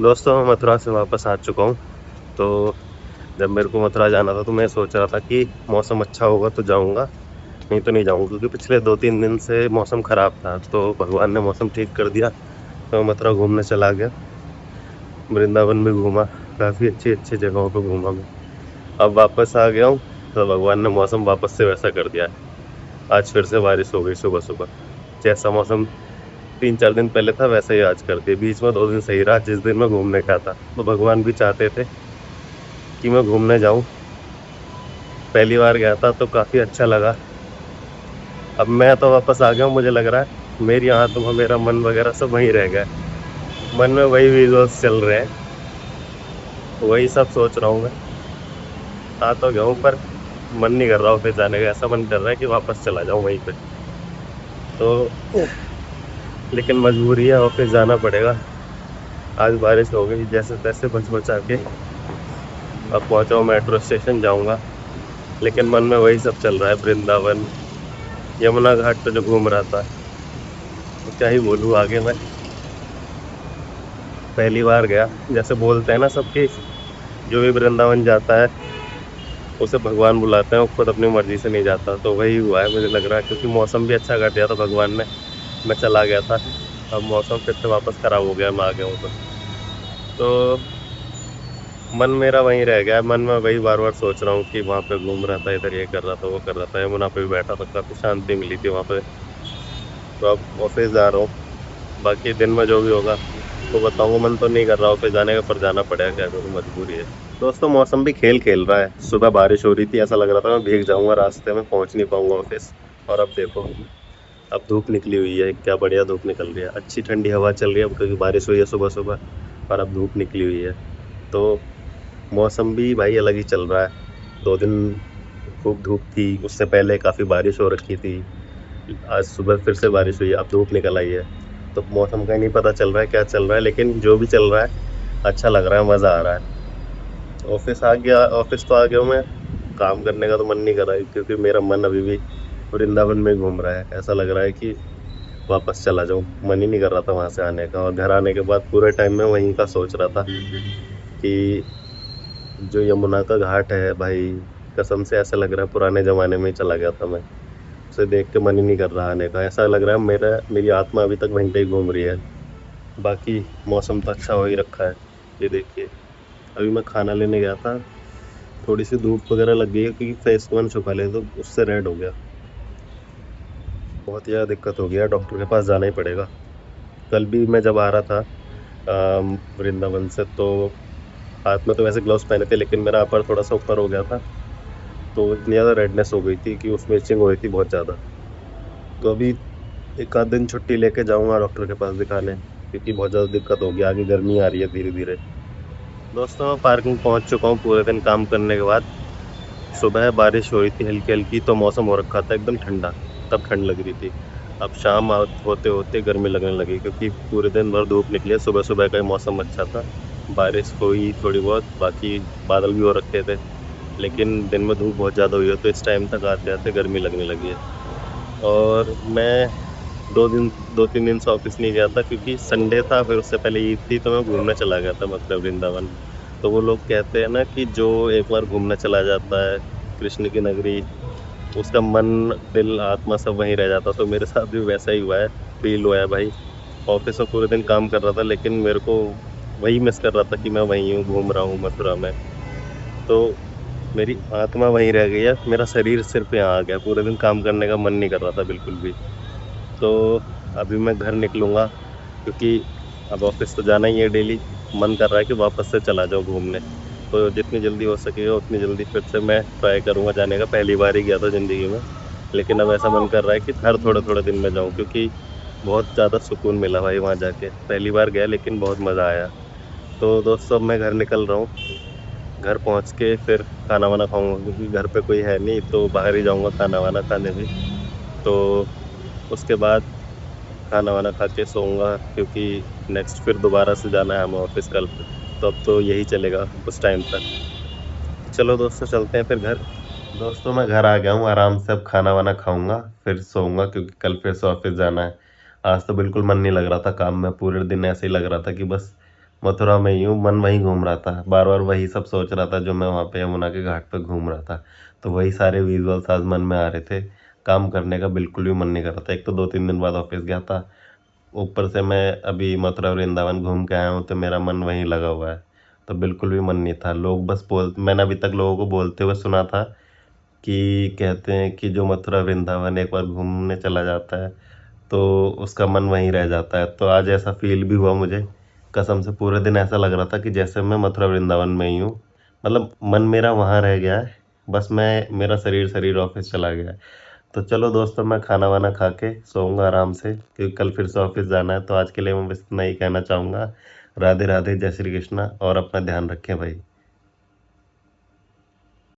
दोस्तों मैं मथुरा से वापस आ चुका हूँ। तो जब मेरे को मथुरा जाना था तो मैं सोच रहा था कि मौसम अच्छा होगा तो जाऊँगा, नहीं तो नहीं जाऊँगा क्योंकि पिछले 2-3 दिन से मौसम खराब था। तो भगवान ने मौसम ठीक कर दिया, तो मैं मथुरा घूमने चला गया। वृंदावन भी घूमा, काफ़ी अच्छी-अच्छी जगहों पे घूमा मैं। अब वापस आ गया हूँ, तो भगवान ने मौसम वापस से वैसा कर दिया है। आज फिर से बारिश हो गई सुबह-सुबह। जैसा मौसम 3-4 दिन पहले था वैसा ही आज कर दिया। बीच में 2 दिन सही रहा जिस दिन मैं घूमने गया था। तो भगवान भी चाहते थे कि मैं घूमने जाऊँ। पहली बार गया था तो काफ़ी अच्छा लगा। अब मैं तो वापस आ गया हूँ, मुझे लग रहा है मेरी आत्मा, मेरा मन वग़ैरह सब वहीं रह गया है। मन में वही विजुअल्स चल रहे हैं, वही सब सोच रहा हूँ मैं। आ तो गया हूँ पर मन नहीं कर रहा ऑफ़िस जाने का, ऐसा मन कर रहा है कि वापस चला जाऊँ वहीं पे। तो लेकिन मजबूरी है, ऑफ़िस जाना पड़ेगा। आज बारिश हो गई, जैसे-तैसे बच-बचा के अब पहुँचा हूँ, मेट्रो स्टेशन जाऊँगा। लेकिन मन में वही सब चल रहा है, वृंदावन, यमुना घाट पे जो घूम रहा था। तो क्या ही बोलूँ आगे मैं, पहली बार गया। जैसे बोलते हैं ना सब कि जो भी वृंदावन जाता है, उसे भगवान बुलाते हैं, वो खुद अपनी मर्ज़ी से नहीं जाता। तो वही हुआ है मुझे लग रहा है, क्योंकि मौसम भी अच्छा कर दिया था भगवान ने। मैं चला गया था, अब मौसम फिर से वापस खराब हो गया, मैं आ गया हूँ तो मन मेरा वहीं रह गया है। मन में वही बार-बार सोच रहा हूँ कि वहाँ पे घूम रहा था, इधर ये कर रहा था, वो कर रहा था, यमुना पे भी बैठा था, काफ़ी शांति मिली थी वहाँ पे। तो अब ऑफ़िस जा रहा हूँ, बाकी दिन में जो भी होगा तो बताऊँगा। मन तो नहीं कर रहा ऑफ़िस जाने का, पर जाना पड़ेगा, क्या करूँ, मजबूरी है। दोस्तों मौसम भी खेल खेल रहा है। सुबह बारिश हो रही थी, ऐसा लग रहा था मैं भीग जाऊँगा, रास्ते में पहुँच नहीं पाऊँगा ऑफ़िस। और अब देखो, अब धूप निकली हुई है, क्या बढ़िया धूप निकल रही है। अच्छी ठंडी हवा चल रही है, अब क्योंकि बारिश हुई है सुबह-सुबह और अब धूप निकली हुई है। तो मौसम भी भाई अलग ही चल रहा है। 2 दिन खूब धूप थी, उससे पहले काफ़ी बारिश हो रखी थी। आज सुबह फिर से बारिश हुई है, अब धूप निकल आई है। तो मौसम का ही नहीं पता चल रहा है क्या चल रहा है, लेकिन जो भी चल रहा है, अच्छा लग रहा है, मज़ा आ रहा है। ऑफ़िस तो आ गया हूँ मैं, काम करने का तो मन नहीं कर रहा है क्योंकि मेरा मन अभी भी वृंदावन में घूम रहा है। ऐसा लग रहा है कि वापस चला जाऊँ, मन ही नहीं कर रहा था वहाँ से आने का। और घर आने के बाद पूरे टाइम मैं वहीं का सोच रहा था कि जो यमुना का घाट है भाई, कसम से ऐसा लग रहा है पुराने ज़माने में ही चला गया था मैं। उसे देख के मन ही नहीं कर रहा आने का। ऐसा लग रहा है मेरी आत्मा अभी तक वहीं पे ही घूम रही है। बाकी मौसम तो अच्छा हो ही रखा है। ये देखिए, अभी मैं खाना लेने गया था, थोड़ी-सी धूप वगैरह लग गई है क्योंकि फेस को मैंने छुपा लिया तो उससे रेड हो गया। बहुत ही ज़्यादा दिक्कत हो गया, डॉक्टर के पास जाना ही पड़ेगा। कल भी मैं जब आ रहा था वृंदावन से, तो हाथ में तो वैसे ग्लव्स पहने थे लेकिन मेरा अपर थोड़ा-सा ऊपर हो गया था, तो इतनी ज़्यादा रेडनेस हो गई थी कि उसमें इचिंग हो रही थी बहुत ज़्यादा। तो अभी 1 आध दिन छुट्टी लेके जाऊँगा डॉक्टर के पास दिखाने, क्योंकि बहुत ज़्यादा दिक्कत हो गई, आगे गर्मी आ रही है धीरे-धीरे। दोस्तों मैं पार्किंग पहुँच चुका हूँ पूरे दिन काम करने के बाद। सुबह बारिश हो रही थी हल्की-हल्की, तो मौसम हो रखा था एकदम ठंडा, तब ठंड लग रही थी। अब शाम होते-होते गर्मी लगने लगी क्योंकि पूरे दिन भर धूप निकली है, सुबह-सुबह का ही मौसम अच्छा था। बारिश हुई थोड़ी बहुत, बाकी बादल भी हो रखे थे, लेकिन दिन में धूप बहुत ज़्यादा हुई है, तो इस टाइम तक आते-आते गर्मी लगने लगी है। और मैं 2-3 दिन से ऑफ़िस नहीं गया था क्योंकि संडे था, फिर उससे पहले ईद थी, तो मैं घूमने चला गया था मथुरा वृंदावन। तो वो लोग कहते हैं ना कि जो एक बार घूमने चला जाता है कृष्ण की नगरी, उसका मन, दिल, आत्मा सब वहीं रह जाता है। तो मेरे साथ भी वैसा ही हुआ है, फ़ील हुआ है भाई। ऑफ़िस में पूरे दिन काम कर रहा था लेकिन मेरे को वही मिस कर रहा था कि मैं वहीं हूँ, घूम रहा हूँ मथुरा में। तो मेरी आत्मा वहीं रह गई है, मेरा शरीर सिर्फ़ यहाँ आ गया, पूरे दिन काम करने का मन नहीं कर रहा था बिल्कुल भी। तो अभी मैं घर निकलूँगा क्योंकि अब ऑफ़िस तो जाना ही है डेली, मन कर रहा है कि वापस से चला जाऊँ घूमने। तो जितनी जल्दी हो सकेगा उतनी जल्दी फिर से मैं ट्राई करूँगा जाने का, पहली बार ही गया था ज़िंदगी में। लेकिन अब ऐसा मन कर रहा है कि हर थोड़े-थोड़े दिन में जाऊँ क्योंकि बहुत ज़्यादा सुकून मिला भाई वहाँ जाके। पहली बार गया लेकिन बहुत मज़ा आया। तो दोस्तों अब मैं घर निकल रहा हूँ, घर पहुँच के फिर खाना-वाना खाऊँगा क्योंकि घर पे कोई है नहीं, तो बाहर ही जाऊँगा खाना-वाना खाने भी। तो उसके बाद खाना-वाना खा के सोऊँगा क्योंकि नेक्स्ट फिर दोबारा से जाना है हमें ऑफ़िस कल। तो अब तो यही चलेगा उस टाइम तक। चलो दोस्तों चलते हैं फिर घर। दोस्तों मैं घर आ गया हूँ, आराम से अब खाना-वाना खाऊँगा, फिर सोऊँगा क्योंकि कल फिर से ऑफ़िस जाना है। आज तो बिल्कुल मन नहीं लग रहा था काम में, पूरे दिन ऐसे ही लग रहा था कि बस मथुरा में ही हूँ, मन वहीं घूम रहा था, बार बार वही सब सोच रहा था जो मैं वहाँ पे यमुना के घाट पे घूम रहा था। तो वही सारे विजुअल्स आज मन में आ रहे थे। काम करने का बिल्कुल भी मन नहीं कर रहा था। एक तो 2-3 दिन बाद ऑफिस गया था, ऊपर से मैं अभी मथुरा वृंदावन घूम के आया हूँ, तो मेरा मन वहीं लगा हुआ है। तो बिल्कुल भी मन नहीं था। लोग बस मैंने अभी तक लोगों को बोलते हुए सुना था कि कहते हैं कि जो मथुरा वृंदावन एक बार घूमने चला जाता है तो उसका मन वहीं रह जाता है। तो आज ऐसा फील भी हुआ मुझे, कसम से पूरे दिन ऐसा लग रहा था कि जैसे मैं मथुरा वृंदावन में ही हूँ। मतलब मन मेरा वहाँ रह गया है, बस मैं मेरा शरीर शरीर ऑफिस चला गया है। तो चलो दोस्तों, मैं खाना वाना खा के सोऊंगा आराम से, क्योंकि कल फिर से ऑफिस जाना है। तो आज के लिए मैं बस इतना ही कहना चाहूँगा। राधे राधे, जय श्री कृष्णा, और अपना ध्यान रखें भाई।